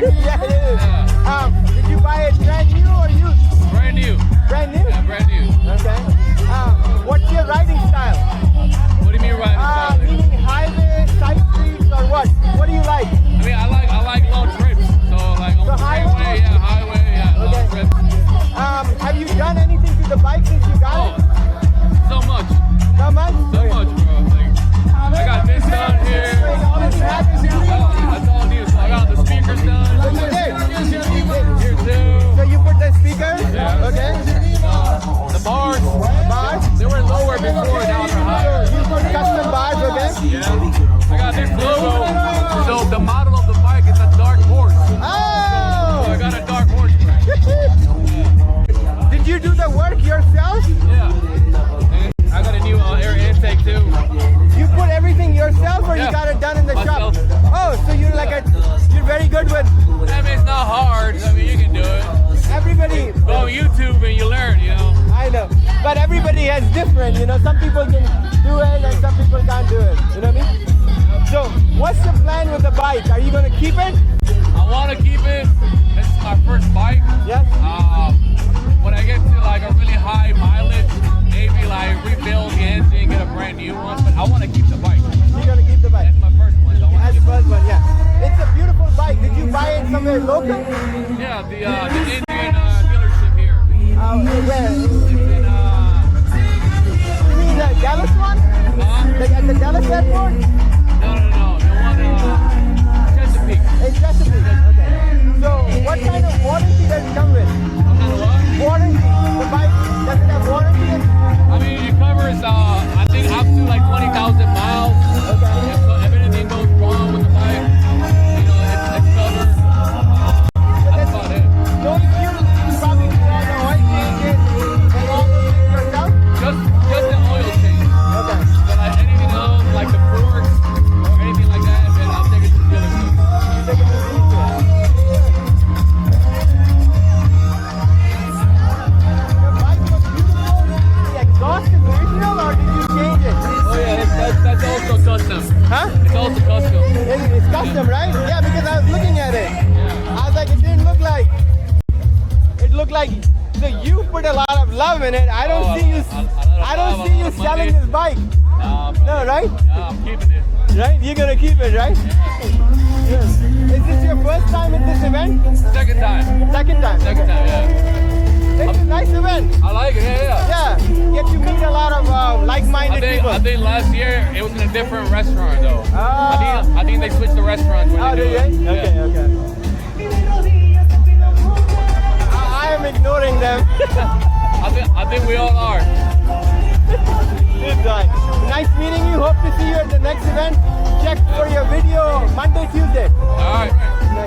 bike. Yeah, it is. Yeah. Did you buy it brand new or used? Brand new. Brand new? Yeah, brand new. Okay. What's your riding style? What do you mean riding style? Meaning highway, side streets, or what? What do you like? I mean, I like long trips. So like on the highway, long trips. Have you done anything to the bike since you got it? So much. So much? So much, bro. Like, I got this done here. That's all new. So I got the speakers done. Here too. So you put the speakers? Yeah. Okay. The bars. They were lower before, now they're higher. So you put custom bars, okay? Yeah. I got this logo. So the model of the bike is a dark horse. Oh! So I got a dark horse track. Did you do the work yourself? Yeah. And I got a new air intake too. You put everything yourself, or you Yeah. got it done in the Myself. shop? Oh, so you're you're very good with I mean, it's not hard. I mean, you can do it. everybody. Go on YouTube and you learn, you know. I know, but everybody has different. You know, some people can do it and some people can't do it. You know what I mean? So, what's the plan with the bike? Are you gonna keep it? I want to keep it. This is my first bike. Yes. When I get to like a really high mileage, maybe like rebuild the engine, get a brand new one. But I want to keep the bike. You're gonna keep the bike. That's my first one. So I want That's the first one, yeah. It's a beautiful bike. Did you buy it somewhere local? yeah, the Indian dealership here. Where? It's in You mean the Dallas one? Like at the Dallas airport? no, the one Chesapeake. In Chesapeake. Okay. So, what kind of warranty does it come with? What kind of what? Warranty. The bike, does it have warranty? I mean, it covers I think up to like 20,000 miles. Okay. If anything goes wrong with the bike, you know, it's covered. That's about it. Don't you probably do all the oil changes and all the things yourself? Just the oil change. Okay. But like anything else, like the forks or anything like that, then I'll take it to the dealership. You take it to the dealership. The bike looks beautiful. The exhaust is original, or did you change it? Oh yeah, that's also custom. Huh? It's also custom. It's custom, right? Yeah, because I was looking at it. I was like, it didn't look like. It looked like you put a lot of love in it. I don't see you. I don't see you selling this bike. No, right? I'm keeping it. Right? You're gonna keep it, right? Yes. Is this your first time at this event? Second time. Second time. Second time, yeah. It's a nice event. I like it, yeah. Yeah. Get to meet a lot of like-minded people. I think last year it was in a different restaurant though. I think they switched the restaurant when Oh, they do did it. they? Okay, Yeah. okay.